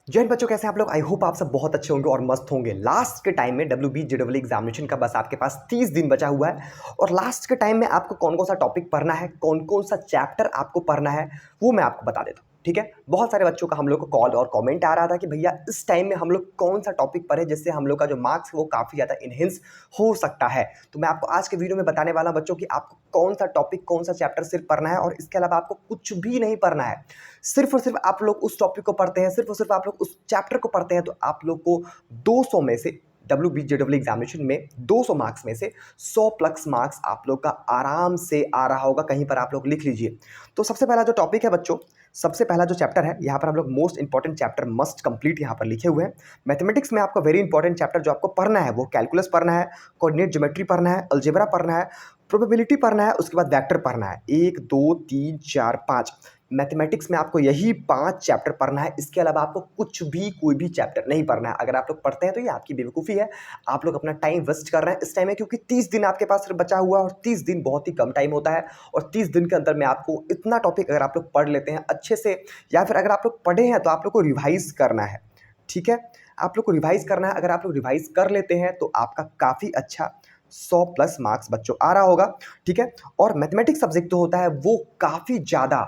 जय हिंद बच्चों, कैसे हैं आप लोग। आई होप आप सब बहुत अच्छे होंगे और मस्त होंगे। लास्ट के टाइम में WB JEE एग्जामिनेशन का बस आपके पास 30 दिन बचा हुआ है और लास्ट के टाइम में आपको कौन कौन सा टॉपिक पढ़ना है, कौन कौन सा चैप्टर आपको पढ़ना है, वो मैं आपको बता देता हूँ। ठीक है, बहुत सारे बच्चों का हम लोग को कॉल और कमेंट आ रहा था कि भैया इस टाइम में हम लोग कौन सा टॉपिक पढ़े जिससे हम लोग का जो मार्क्स है वो काफ़ी ज़्यादा इनहेंस हो सकता है। तो मैं आपको आज के वीडियो में बताने वाला हूं बच्चों कि आपको कौन सा टॉपिक, कौन सा चैप्टर सिर्फ पढ़ना है और इसके अलावा आपको कुछ भी नहीं पढ़ना है। सिर्फ और सिर्फ आप लोग उस टॉपिक को पढ़ते हैं, सिर्फ और सिर्फ आप लोग उस चैप्टर को पढ़ते हैं तो आप लोग को 200 में से WB JEE एग्जामिनेशन में 200 मार्क्स में से 100 प्लस मार्क्स आप लोग का आराम से आ रहा होगा। कहीं पर आप लोग लिख लीजिए। तो सबसे पहला जो टॉपिक है बच्चों, सबसे पहला जो चैप्टर है, यहाँ पर हम लोग most important chapter must complete यहाँ पर लिखे हुए हैं। मैथमेटिक्स में आपको वेरी इंपॉर्टेंट चैप्टर जो आपको पढ़ना है वो कैलकुलस पढ़ना है, कोऑर्डिनेट ज्योमेट्री पढ़ना है, अलजेब्रा पढ़ना है, प्रोबेबिलिटी पढ़ना है, उसके बाद वेक्टर पढ़ना है। 1 2 3 4 5 मैथमेटिक्स में आपको यही 5 चैप्टर पढ़ना है। इसके अलावा आपको कुछ भी, कोई भी चैप्टर नहीं पढ़ना है। अगर आप लोग पढ़ते हैं तो ये आपकी बेवकूफ़ी है। आप लोग अपना टाइम वेस्ट कर रहे हैं इस टाइम में, क्योंकि 30 दिन आपके पास बचा हुआ है और 30 दिन बहुत ही कम टाइम होता है। और 30 दिन के अंदर में आपको इतना टॉपिक अगर आप लोग पढ़ लेते हैं अच्छे से, या फिर अगर आप लोग पढ़े हैं तो आप लोग को रिवाइज करना है। ठीक है, आप लोग को रिवाइज करना है। अगर आप लोग रिवाइज कर लेते हैं तो आपका काफ़ी अच्छा 100 प्लस मार्क्स बच्चों आ रहा होगा। ठीक है, और मैथमेटिक्स सब्जेक्ट जो होता है वो काफ़ी ज़्यादा,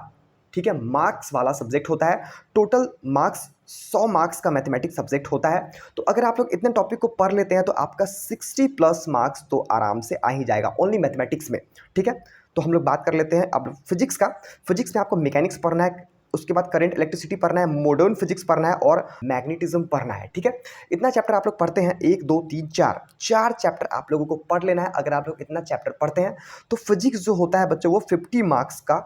ठीक है, मार्क्स वाला सब्जेक्ट होता है। टोटल मार्क्स 100 मार्क्स का मैथमेटिक्स सब्जेक्ट होता है। तो अगर आप लोग इतने टॉपिक को पढ़ लेते हैं तो आपका 60 प्लस मार्क्स तो आराम से आ ही जाएगा ओनली मैथमेटिक्स में। ठीक है, तो हम लोग बात कर लेते हैं अब फिजिक्स का। फिजिक्स में आपको मैकेनिक्स पढ़ना है, उसके बाद करंट इलेक्ट्रिसिटी पढ़ना है, मॉडर्न फिजिक्स पढ़ना है और मैग्नेटिज्म पढ़ना है। ठीक है, इतना चैप्टर आप लोग पढ़ते हैं, 1 2 3 4 चैप्टर आप लोगों को पढ़ लेना है। अगर आप लोग इतना चैप्टर पढ़ते हैं तो फिजिक्स जो होता है बच्चों वो 50 मार्क्स का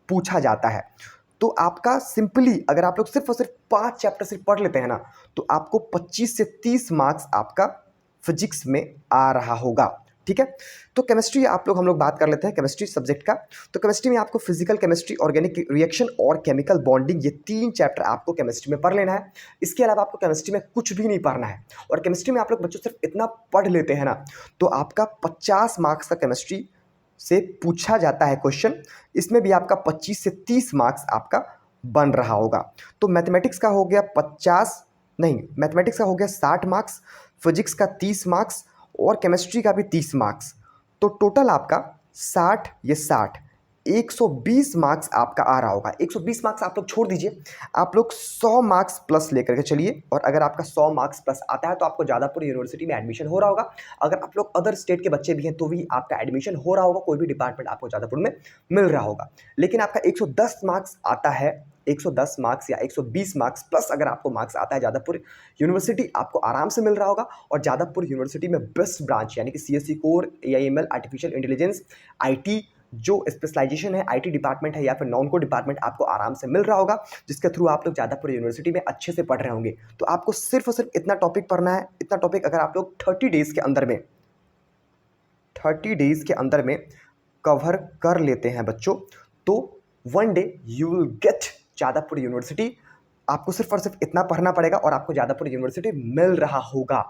पूछा जाता है। तो आपका सिंपली अगर आप लोग सिर्फ और सिर्फ 5 चैप्टर सिर्फ पढ़ लेते हैं ना तो आपको 25 से 30 मार्क्स आपका फिजिक्स में आ रहा होगा। ठीक है, तो केमिस्ट्री हम लोग बात कर लेते हैं केमिस्ट्री सब्जेक्ट का। तो केमिस्ट्री में आपको फिजिकल केमिस्ट्री, ऑर्गेनिक रिएक्शन और केमिकल बॉन्डिंग, ये 3 चैप्टर आपको केमिस्ट्री में पढ़ लेना है। इसके अलावा आपको केमिस्ट्री में कुछ भी नहीं पढ़ना है। और केमिस्ट्री में आप लोग बच्चों सिर्फ इतना पढ़ लेते हैं ना तो आपका 50 मार्क्स का केमिस्ट्री से पूछा जाता है क्वेश्चन। इसमें भी आपका 25 से 30 मार्क्स आपका बन रहा होगा। तो मैथमेटिक्स का हो गया 50, नहीं, मैथमेटिक्स का हो गया 60 मार्क्स, फिजिक्स का 30 मार्क्स और केमिस्ट्री का भी 30 मार्क्स। तो टोटल आपका 60, ये 60, 120 मार्क्स आपका आ रहा होगा। 120 मार्क्स आप लोग छोड़ दीजिए, आप लोग 100 मार्क्स प्लस लेकर के चलिए। और अगर आपका 100 मार्क्स प्लस आता है तो आपको जादवपुर यूनिवर्सिटी में एडमिशन हो रहा होगा। अगर आप लोग अदर स्टेट के बच्चे भी हैं तो भी आपका एडमिशन हो रहा होगा, कोई भी डिपार्टमेंट आपको जादवपुर में मिल रहा होगा। लेकिन आपका 110 मार्क्स आता है, 110 मार्क्स या 120 मार्क्स प्लस अगर आपको मार्क्स आता है जादवपुर यूनिवर्सिटी, आपको आराम से मिल रहा होगा। और जादवपुर यूनिवर्सिटी में बेस्ट ब्रांच यानी कि CSE core, AIML, artificial intelligence, IT जो स्पेशलाइजेशन है, IT डिपार्टमेंट है या फिर नॉन को डिपार्टमेंट, आपको आराम से मिल रहा होगा, जिसके थ्रू आप लोग जादवपुर यूनिवर्सिटी में अच्छे से पढ़ रहे होंगे। तो आपको सिर्फ और सिर्फ इतना टॉपिक पढ़ना है। इतना टॉपिक अगर आप लोग 30 डेज के अंदर में, 30 डेज के अंदर में कवर कर लेते हैं बच्चों तो one day you will get Jadavpur university. आपको सिर्फ और सिर्फ इतना पढ़ना पड़ेगा और आपको जादवपुर यूनिवर्सिटी मिल रहा होगा।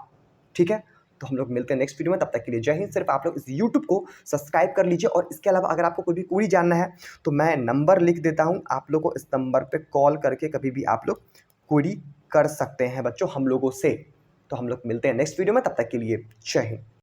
ठीक है, तो हम लोग मिलते हैं नेक्स्ट वीडियो में। तब तक के लिए जय हिंद। सिर्फ आप लोग इस यूट्यूब को सब्सक्राइब कर लीजिए। और इसके अलावा अगर आपको कोई भी क्वेरी जानना है तो मैं नंबर लिख देता हूं, आप लोग को इस नंबर पे कॉल करके कभी भी आप लोग क्वेरी कर सकते हैं बच्चों हम लोगों से। तो हम लोग मिलते हैं नेक्स्ट वीडियो में, तब तक के लिए जय हिंद।